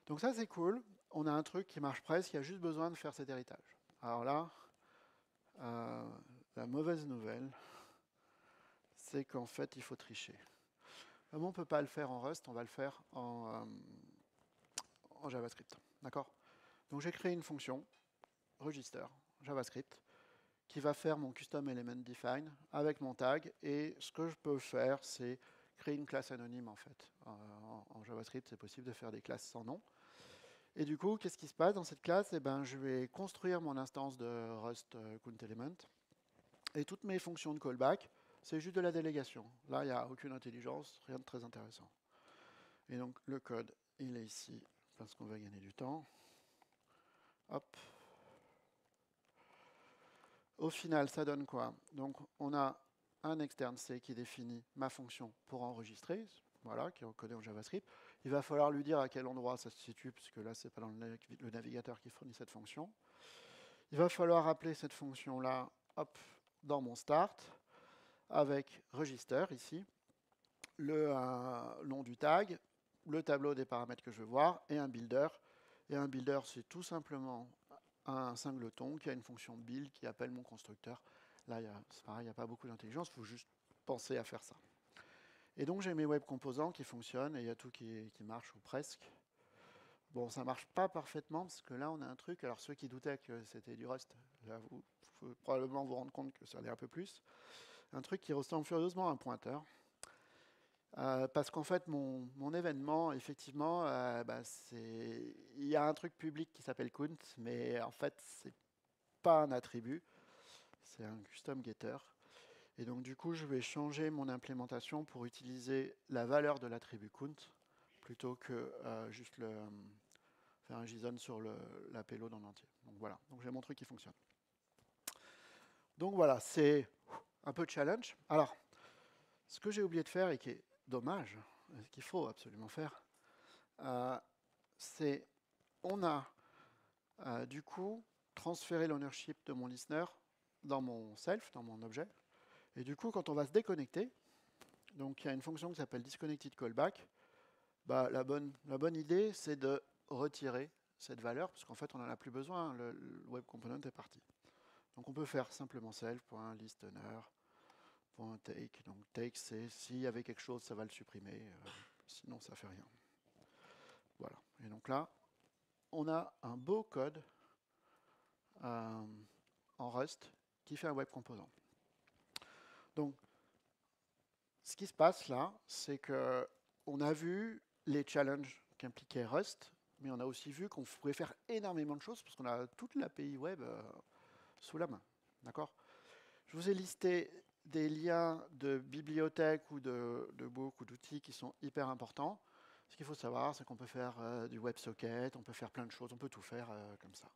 Donc ça, c'est cool. On a un truc qui marche presque. Il y a juste besoin de faire cet héritage. Alors là, la mauvaise nouvelle, c'est qu'en fait, il faut tricher. Comme on ne peut pas le faire en Rust, on va le faire en JavaScript. D'accord? Donc j'ai créé une fonction, register, JavaScript, qui va faire mon custom element define avec mon tag. Et ce que je peux faire, c'est créer une classe anonyme en fait. En JavaScript, c'est possible de faire des classes sans nom. Et du coup, qu'est-ce qui se passe dans cette classe? Je vais construire mon instance de Rust count element. Et toutes mes fonctions de callback, c'est juste de la délégation. Là, il n'y a aucune intelligence, rien de très intéressant. Et donc, le code, il est ici, parce qu'on va gagner du temps. Hop. Au final, ça donne quoi? Donc, on a un externe C qui définit ma fonction pour enregistrer, voilà, qui est encodé en JavaScript. Il va falloir lui dire à quel endroit ça se situe, puisque là, ce n'est pas dans le navigateur qui fournit cette fonction. il va falloir appeler cette fonction-là, hop, dans mon start, avec register ici, le nom du tag, le tableau des paramètres que je veux voir, et un builder. Et un builder, c'est tout simplement un singleton qui a une fonction build qui appelle mon constructeur. Là, c'est pareil, il n'y a pas beaucoup d'intelligence, il faut juste penser à faire ça. Et donc, j'ai mes web composants qui fonctionnent, et il y a tout qui marche, ou presque. Bon, ça ne marche pas parfaitement, parce que là, on a un truc. Alors, ceux qui doutaient que c'était du Rust, là, vous pouvez probablement vous rendre compte que ça allait un peu plus. Un truc qui ressemble furieusement à un pointeur. Parce qu'en fait, mon événement, effectivement, il y a un truc public qui s'appelle count, mais en fait, c'est pas un attribut, c'est un custom getter. Et donc, du coup, je vais changer mon implémentation pour utiliser la valeur de l'attribut count plutôt que juste faire un JSON sur la payload en entier. Donc voilà, donc j'ai mon truc qui fonctionne. Donc voilà, c'est un peu challenge. Alors, ce que j'ai oublié de faire et qui est dommage, ce qu'il faut absolument faire, c'est on a du coup transféré l'ownership de mon listener dans mon self, dans mon objet. Et du coup, quand on va se déconnecter, donc il y a une fonction qui s'appelle disconnected callback. Bah, la bonne idée, c'est de retirer cette valeur, parce qu'en fait, on n'en a plus besoin, le web component est parti. Donc on peut faire simplement self.listener.take. Donc take, c'est s'il y avait quelque chose, ça va le supprimer, sinon ça fait rien. Voilà. Et donc là, on a un beau code en Rust qui fait un web component. Donc, ce qui se passe là, c'est qu'on a vu les challenges qu'impliquait Rust, mais on a aussi vu qu'on pouvait faire énormément de choses parce qu'on a toute l'API web sous la main. D'accord ? Je vous ai listé des liens de bibliothèques ou de books ou d'outils qui sont hyper importants. Ce qu'il faut savoir, c'est qu'on peut faire du WebSocket, on peut faire plein de choses, on peut tout faire comme ça.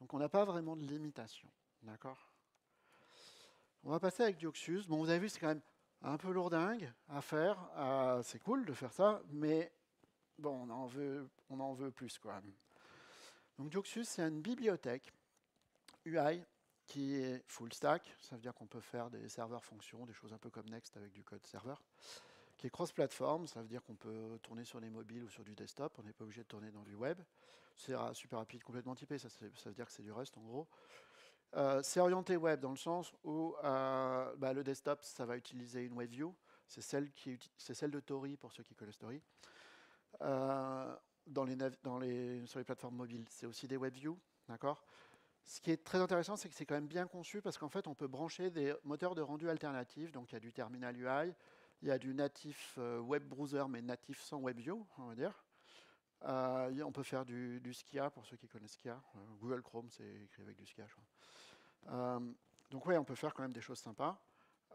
Donc on n'a pas vraiment de limitation. D'accord ? On va passer avec Dioxus. Bon, vous avez vu, c'est quand même un peu lourdingue à faire. C'est cool de faire ça, mais bon, on en veut plus, quoi. Donc Dioxus, c'est une bibliothèque UI qui est full stack. Ça veut dire qu'on peut faire des serveurs fonctions, des choses un peu comme Next avec du code serveur. Qui est cross-platform, ça veut dire qu'on peut tourner sur des mobiles ou sur du desktop. On n'est pas obligé de tourner dans du web. C'est super rapide, complètement typé. Ça veut dire que c'est du Rust, en gros. C'est orienté web dans le sens où le desktop, ça va utiliser une WebView. C'est celle de Tori pour ceux qui connaissent Tori. Sur les plateformes mobiles, c'est aussi des WebView, d'accord. Ce qui est très intéressant, c'est que c'est quand même bien conçu parce qu'en fait, on peut brancher des moteurs de rendu alternatifs. Donc, il y a du terminal UI, il y a du natif web browser, mais natif sans WebView, on va dire. On peut faire du Skia, pour ceux qui connaissent Skia. Google Chrome, c'est écrit avec du Skia, je crois. Donc oui, on peut faire quand même des choses sympas.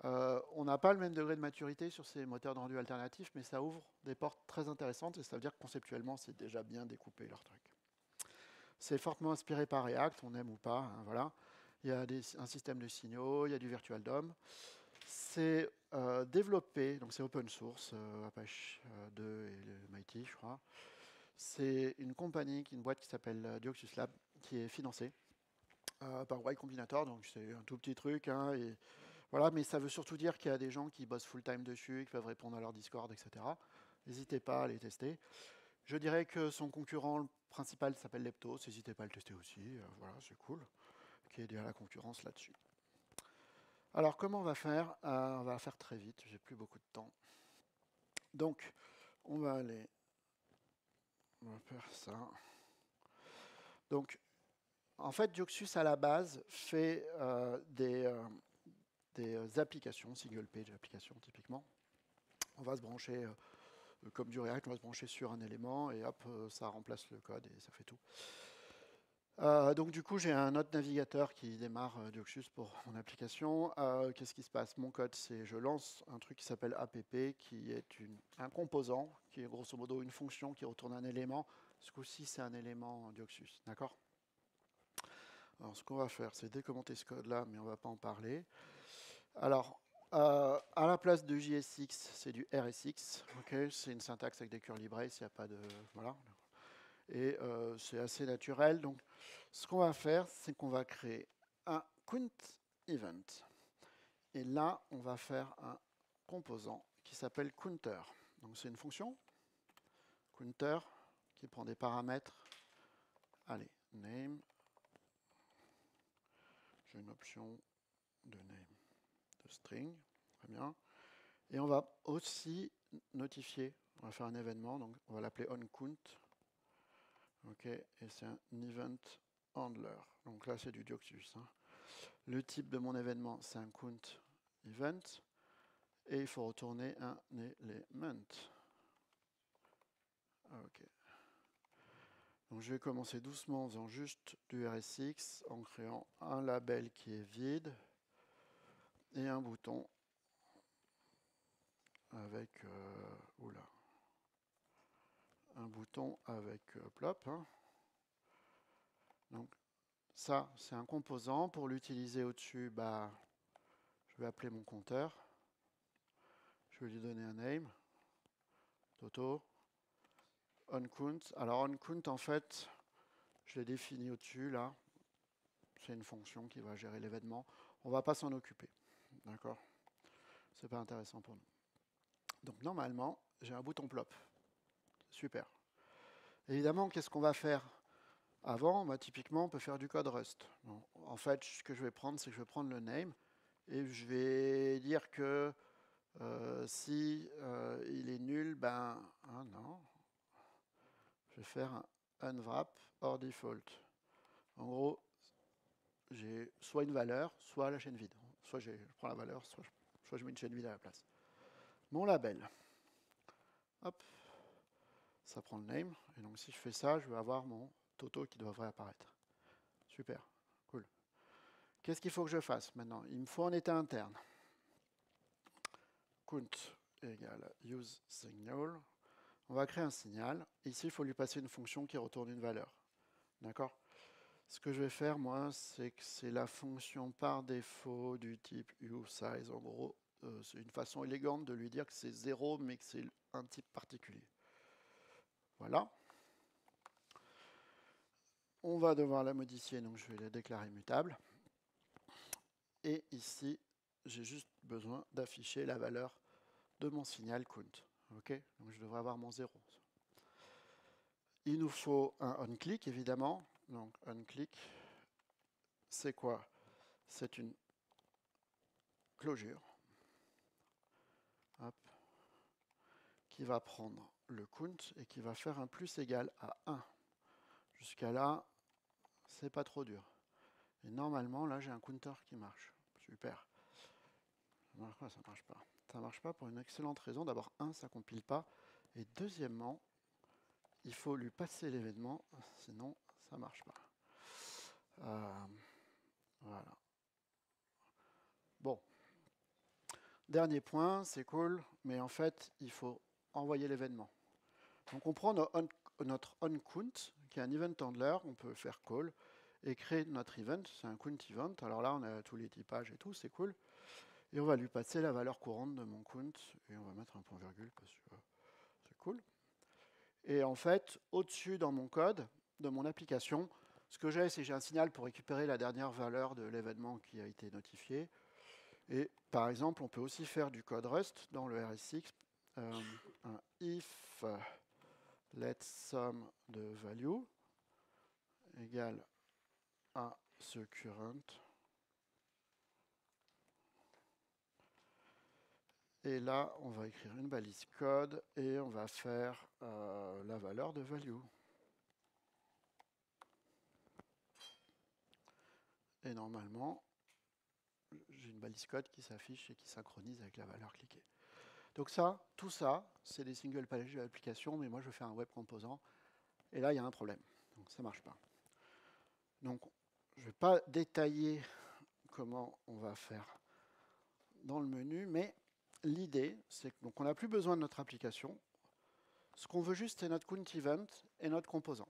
On n'a pas le même degré de maturité sur ces moteurs de rendu alternatifs, mais ça ouvre des portes très intéressantes et ça veut dire que conceptuellement, c'est déjà bien découpé leur truc. C'est fortement inspiré par React, on aime ou pas, hein, voilà. Il y a un système de signaux, il y a du Virtual DOM. C'est développé, donc c'est open source, Apache 2 et le Mighty, je crois. C'est une compagnie, une boîte qui s'appelle Dioxus Lab, qui est financée par Y Combinator, donc c'est un tout petit truc. Hein, et voilà, mais ça veut surtout dire qu'il y a des gens qui bossent full-time dessus, qui peuvent répondre à leur Discord, etc. N'hésitez pas à les tester. Je dirais que son concurrent principal s'appelle Leptos, n'hésitez pas à le tester aussi, voilà, c'est cool, qu'il y ait de la concurrence là-dessus. Alors, comment on va faire on va faire très vite, j'ai plus beaucoup de temps. Donc, on va faire ça. Donc, en fait, Dioxus, à la base, fait des applications, single page applications, typiquement. On va se brancher, comme du React, on va se brancher sur un élément, et hop, ça remplace le code, et ça fait tout. Donc du coup, j'ai un autre navigateur qui démarre Dioxus pour mon application. Qu'est-ce qui se passe? Mon code, c'est je lance un truc qui s'appelle app, qui est un composant, qui est grosso modo une fonction qui retourne un élément. Ce coup-ci, c'est un élément Dioxus, d'accord? Alors, ce qu'on va faire, c'est décommenter ce code-là, mais on ne va pas en parler. Alors, à la place de JSX, c'est du RSX. Okay, c'est une syntaxe avec des curly braces, il n'y a pas de... Voilà. et c'est assez naturel. Donc, ce qu'on va faire, c'est qu'on va créer un count event. Et là, on va faire un composant qui s'appelle counter. Donc, c'est une fonction counter qui prend des paramètres. Allez, name. J'ai une option de name de string. Très bien. Et on va aussi notifier. On va faire un événement. Donc, on va l'appeler onCount. OK. Et c'est un event handler. Donc là, c'est du Dioxus. Hein. Le type de mon événement, c'est un count event. Et il faut retourner un element. OK. Donc je vais commencer doucement en faisant juste du RSX, en créant un label qui est vide et un bouton avec un bouton avec plop. Hein. Donc ça, c'est un composant. Pour l'utiliser au-dessus, je vais appeler mon compteur. Je vais lui donner un name, Toto, onCount. Alors onCount, en fait, je l'ai défini au-dessus, là. C'est une fonction qui va gérer l'événement. On ne va pas s'en occuper. D'accord? C'est pas intéressant pour nous. Donc normalement, j'ai un bouton plop. Super. Évidemment, qu'est-ce qu'on va faire avant? Typiquement, on peut faire du code Rust. Bon, en fait, ce que je vais prendre, c'est que je vais prendre le name et je vais dire que si il est nul, non. Je vais faire un unwrap or default. En gros, j'ai soit une valeur, soit la chaîne vide. Soit je prends la valeur, soit je mets une chaîne vide à la place. Mon label. Hop. Ça prend le name. Et donc si je fais ça, je vais avoir mon Toto qui devrait apparaître. Super. Cool. Qu'est-ce qu'il faut que je fasse maintenant? Il me faut un état interne. Count égale useSignal. On va créer un signal. Ici, il faut lui passer une fonction qui retourne une valeur. D'accord? Ce que je vais faire, moi, c'est que c'est la fonction par défaut du type uSize. En gros, c'est une façon élégante de lui dire que c'est 0, mais que c'est un type particulier. Voilà. On va devoir la modifier, donc je vais la déclarer mutable. Et ici, j'ai juste besoin d'afficher la valeur de mon signal count. OK? Donc je devrais avoir mon 0. Il nous faut un onClick, évidemment. Donc onClick, c'est quoi? C'est une closure. Hop. Qui va prendre le count et qui va faire un plus égal à 1. Jusqu'à là, c'est pas trop dur. Et normalement, là, j'ai un counter qui marche. Super. Ça marche pas, ça marche pas. Ça marche pas pour une excellente raison. D'abord, 1, ça compile pas. Et deuxièmement, il faut lui passer l'événement, sinon ça marche pas. Voilà. Bon. Dernier point, c'est cool, mais en fait, il faut envoyer l'événement. Donc on prend notre onCount, qui est un event handler, on peut faire call, et créer notre event, c'est un count event. Alors là, on a tous les typages et tout, c'est cool. Et on va lui passer la valeur courante de mon count, et on va mettre un point virgule, parce que c'est cool. Et en fait, au-dessus dans mon code, de mon application, ce que j'ai, c'est que j'ai un signal pour récupérer la dernière valeur de l'événement qui a été notifié. Et par exemple, on peut aussi faire du code Rust dans le RSX, un if let sum de value égale à ce current. Et là, on va écrire une balise code et on va faire la valeur de value. Et normalement, j'ai une balise code qui s'affiche et qui synchronise avec la valeur cliquée. Donc ça, tout ça, c'est des single page de l'application, mais moi je fais un web composant, et là il y a un problème. Donc ça ne marche pas. Donc je ne vais pas détailler comment on va faire dans le menu, mais l'idée, c'est qu'on n'a plus besoin de notre application. Ce qu'on veut juste, c'est notre count event et notre composant.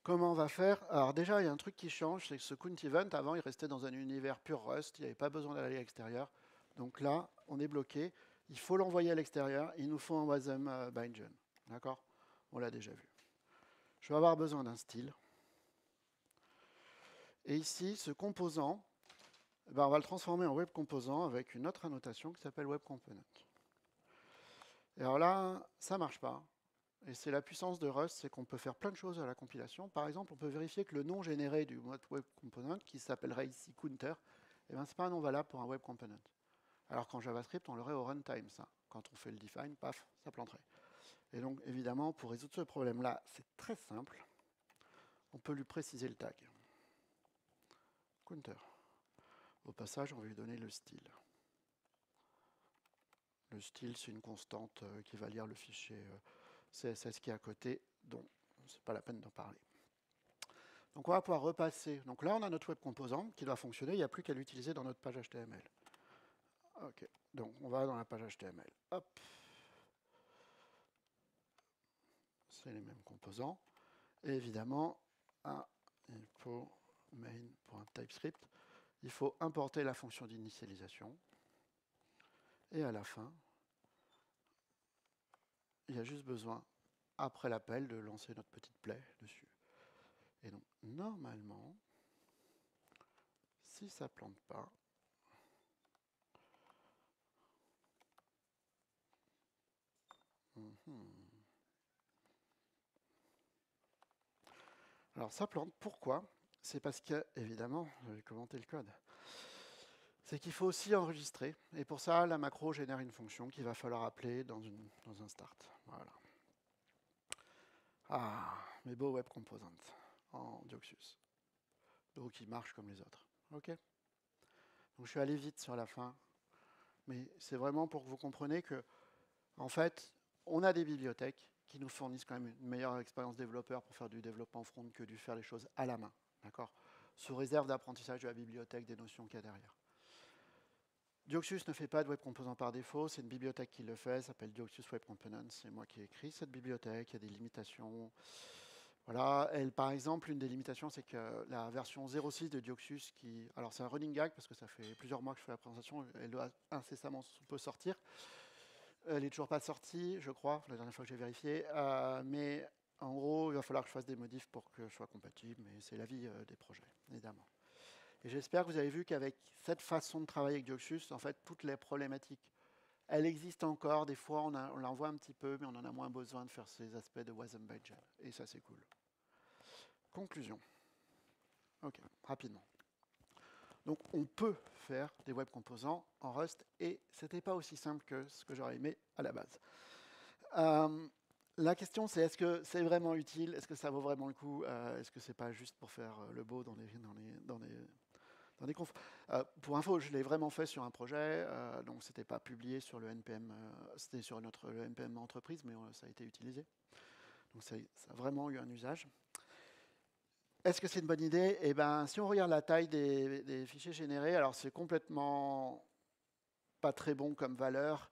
Comment on va faire? Alors déjà, il y a un truc qui change, c'est que ce count event, avant, il restait dans un univers pur Rust, il n'y avait pas besoin d'aller à l'extérieur. Donc là, on est bloqué. Il faut l'envoyer à l'extérieur. Il nous faut un wasm bindgen. D'accord? On l'a déjà vu. je vais avoir besoin d'un style. Et ici, ce composant, on va le transformer en web composant avec une autre annotation qui s'appelle web component. Et alors là, ça ne marche pas. Et c'est la puissance de Rust, c'est qu'on peut faire plein de choses à la compilation. Par exemple, on peut vérifier que le nom généré du mode web component, qui s'appellerait ici counter, ce n'est pas un nom valable pour un web component. Alors qu'en JavaScript, on l'aurait au runtime, ça. Quand on fait le define, paf, ça planterait. Et donc, évidemment, pour résoudre ce problème-là, c'est très simple. On peut lui préciser le tag. Counter. Au passage, on va lui donner le style. Le style, c'est une constante qui va lire le fichier CSS qui est à côté, donc ce n'est pas la peine d'en parler. Donc on va pouvoir repasser. Donc là, on a notre web composant qui doit fonctionner. Il n'y a plus qu'à l'utiliser dans notre page HTML. OK. Donc on va dans la page HTML. Hop. C'est les mêmes composants. Et évidemment, il faut main.typescript. Il faut importer la fonction d'initialisation. Et à la fin, il y a juste besoin, après l'appel, de lancer notre petite play dessus. Et donc, normalement, si ça ne plante pas, alors ça plante, pourquoi? C'est parce que, évidemment, je vais commenter le code. C'est qu'il faut aussi enregistrer. Et pour ça, la macro génère une fonction qu'il va falloir appeler dans un start. Voilà. Ah, mes beaux web components en Dioxus. Donc, ils marchent comme les autres. OK? Donc, je suis allé vite sur la fin. Mais c'est vraiment pour que vous compreniez que, en fait, on a des bibliothèques qui nous fournissent quand même une meilleure expérience développeur pour faire du développement front que de faire les choses à la main. D'accord? Sous réserve d'apprentissage de la bibliothèque, des notions qu'il y a derrière. Dioxus ne fait pas de web composant par défaut, c'est une bibliothèque qui le fait, ça s'appelle Dioxus Web Components, c'est moi qui ai écrit cette bibliothèque, il y a des limitations. Voilà, par exemple, une des limitations, c'est que la version 0.6 de Dioxus, alors c'est un running gag, parce que ça fait plusieurs mois que je fais la présentation, elle doit incessamment peut sortir. Elle n'est toujours pas sortie, je crois, la dernière fois que j'ai vérifié, mais en gros, il va falloir que je fasse des modifs pour que je sois compatible, mais c'est l'avis des projets, évidemment. Et j'espère que vous avez vu qu'avec cette façon de travailler avec Dioxus, en fait, toutes les problématiques, elles existent encore. Des fois, on l'en voit un petit peu, mais on en a moins besoin de faire ces aspects de Wasm by Gel. Et ça, c'est cool. Conclusion. OK, rapidement. Donc, on peut faire des web composants en Rust, et ce n'était pas aussi simple que ce que j'aurais aimé à la base. La question, c'est est-ce que c'est vraiment utile? Est-ce que ça vaut vraiment le coup? Est-ce que c'est pas juste pour faire le beau dans des confs. Pour info, je l'ai vraiment fait sur un projet, donc c'était pas publié sur le NPM, c'était sur le NPM entreprise, mais ça a été utilisé. Donc ça a vraiment eu un usage. Est-ce que c'est une bonne idée? Eh bien, si on regarde la taille des fichiers générés, alors c'est complètement pas très bon comme valeur,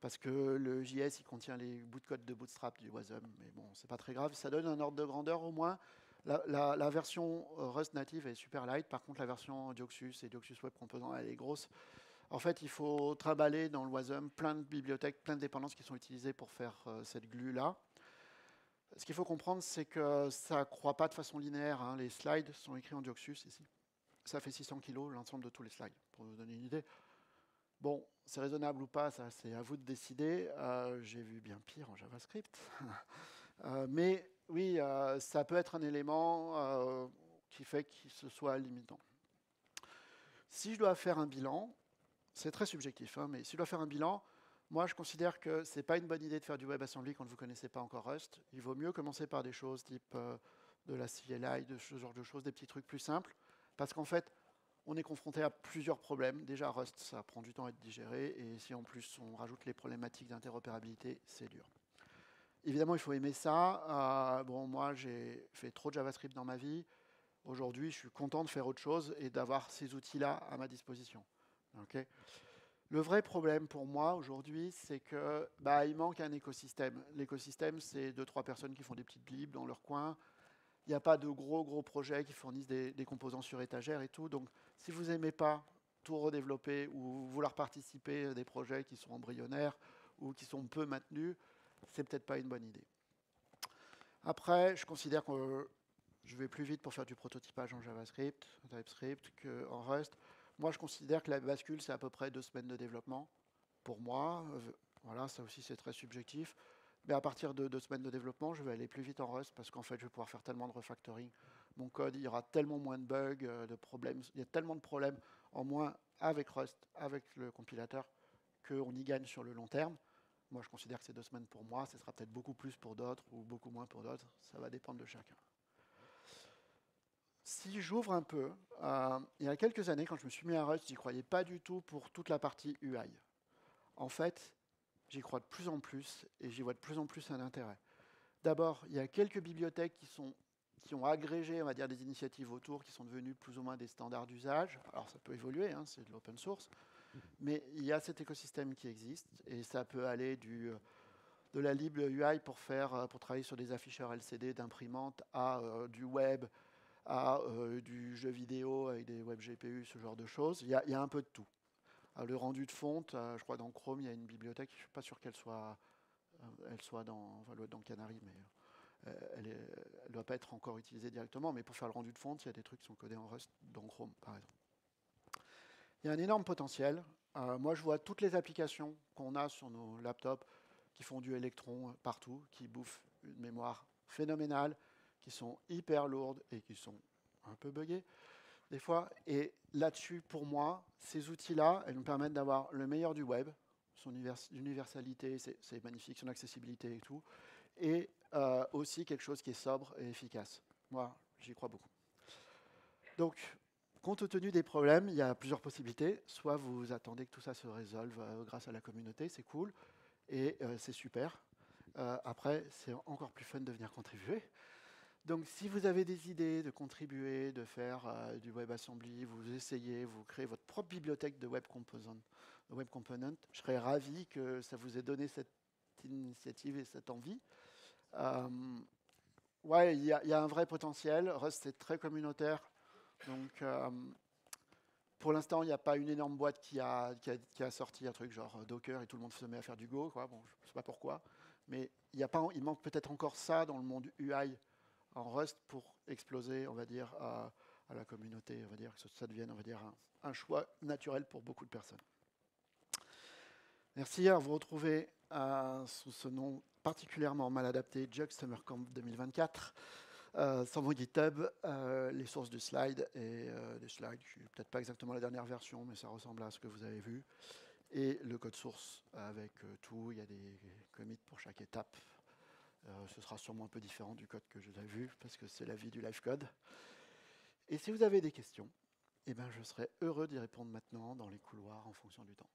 parce que le JS, il contient les bouts de code de Bootstrap du Wasm, mais bon, c'est pas très grave. Ça donne un ordre de grandeur au moins. La version Rust native est super light. Par contre, la version Dioxus et Dioxus Web Component, elle est grosse. En fait, il faut trimballer dans le Wasm plein de bibliothèques, plein de dépendances qui sont utilisées pour faire cette glue-là. Ce qu'il faut comprendre, c'est que ça ne croît pas de façon linéaire. Hein. Les slides sont écrits en Dioxus ici. Ça fait 600 kg, l'ensemble de tous les slides, pour vous donner une idée. Bon, c'est raisonnable ou pas, ça c'est à vous de décider. J'ai vu bien pire en JavaScript. Mais oui, ça peut être un élément qui fait que ce soit limitant. Si je dois faire un bilan, c'est très subjectif, hein, mais si je dois faire un bilan, moi je considère que ce n'est pas une bonne idée de faire du WebAssembly quand vous ne connaissez pas encore Rust. Il vaut mieux commencer par des choses type de la CLI, de ce genre de choses, des petits trucs plus simples, parce qu'en fait, on est confronté à plusieurs problèmes. Déjà, Rust, ça prend du temps à être digéré, et si en plus on rajoute les problématiques d'interopérabilité, c'est dur. Évidemment, il faut aimer ça. Bon, moi, j'ai fait trop de JavaScript dans ma vie. Aujourd'hui, je suis content de faire autre chose et d'avoir ces outils-là à ma disposition. Okay. Le vrai problème pour moi aujourd'hui, c'est que il manque un écosystème. L'écosystème, c'est 2-3 personnes qui font des petites libs dans leur coin. Il n'y a pas de gros projets qui fournissent des composants sur étagère et tout. Donc, si vous n'aimez pas tout redévelopper ou vouloir participer à des projets qui sont embryonnaires ou qui sont peu maintenus, c'est peut-être pas une bonne idée. Après, je considère que je vais plus vite pour faire du prototypage en JavaScript, en TypeScript qu'en Rust. Moi, je considère que la bascule, c'est à peu près 2 semaines de développement. Pour moi, voilà, ça aussi c'est très subjectif. Mais à partir de 2 semaines de développement, je vais aller plus vite en Rust parce qu'en fait, je vais pouvoir faire tellement de refactoring. Mon code, il y aura tellement moins de bugs, de problèmes. Il y a tellement de problèmes en moins avec Rust, avec le compilateur, qu'on y gagne sur le long terme. Moi, je considère que c'est 2 semaines pour moi. Ce sera peut-être beaucoup plus pour d'autres ou beaucoup moins pour d'autres. Ça va dépendre de chacun. Si j'ouvre un peu, il y a quelques années, quand je me suis mis à Rust, j'y croyais pas du tout pour toute la partie UI. En fait, j'y crois de plus en plus et j'y vois de plus en plus un intérêt. D'abord, il y a quelques bibliothèques qui ont agrégé, on va dire, des initiatives autour, qui sont devenues plus ou moins des standards d'usage. Alors ça peut évoluer, hein, c'est de l'open source, mais il y a cet écosystème qui existe et ça peut aller de la lib UI pour travailler sur des afficheurs LCD d'imprimantes à du web, à du jeu vidéo avec des web GPU, ce genre de choses. Il y a un peu de tout. Le rendu de fonte, je crois dans Chrome, il y a une bibliothèque, je ne suis pas sûr qu'elle soit, elle doit être dans Canary, mais elle ne doit pas être encore utilisée directement. Mais pour faire le rendu de fonte, il y a des trucs qui sont codés en Rust dans Chrome, par exemple. Il y a un énorme potentiel. Moi, je vois toutes les applications qu'on a sur nos laptops qui font du Electron partout, qui bouffent une mémoire phénoménale, qui sont hyper lourdes et qui sont un peu buggées des fois. Et là-dessus, pour moi, ces outils-là, elles nous permettent d'avoir le meilleur du web, son universalité, c'est magnifique, son accessibilité et tout, et aussi quelque chose qui est sobre et efficace. Moi, j'y crois beaucoup. Donc, compte tenu des problèmes, il y a plusieurs possibilités. Soit vous attendez que tout ça se résolve grâce à la communauté, c'est cool, et c'est super. Après, c'est encore plus fun de venir contribuer. Donc, si vous avez des idées de contribuer, de faire du WebAssembly, vous essayez, vous créez votre propre bibliothèque de Web Component, je serais ravi que ça vous ait donné cette initiative et cette envie. Ouais, il y a un vrai potentiel. Rust, c'est très communautaire. Donc, pour l'instant, il n'y a pas une énorme boîte qui a sorti un truc genre Docker et tout le monde se met à faire du Go. Quoi. Bon, je ne sais pas pourquoi. Mais il manque peut-être encore ça dans le monde UI en Rust pour exploser, on va dire, à la communauté, on va dire, que ça devienne, on va dire, un choix naturel pour beaucoup de personnes. Merci à vous retrouver sous ce nom particulièrement mal adapté, Jux SummerCamp 2024. Sur mon GitHub, les sources du slide et des slides, je suis peut-être pas exactement la dernière version, mais ça ressemble à ce que vous avez vu. Et le code source avec tout, il y a des commits pour chaque étape. Ce sera sûrement un peu différent du code que je l'ai vu, parce que c'est la vie du live code. Et si vous avez des questions, eh ben, je serai heureux d'y répondre maintenant dans les couloirs en fonction du temps.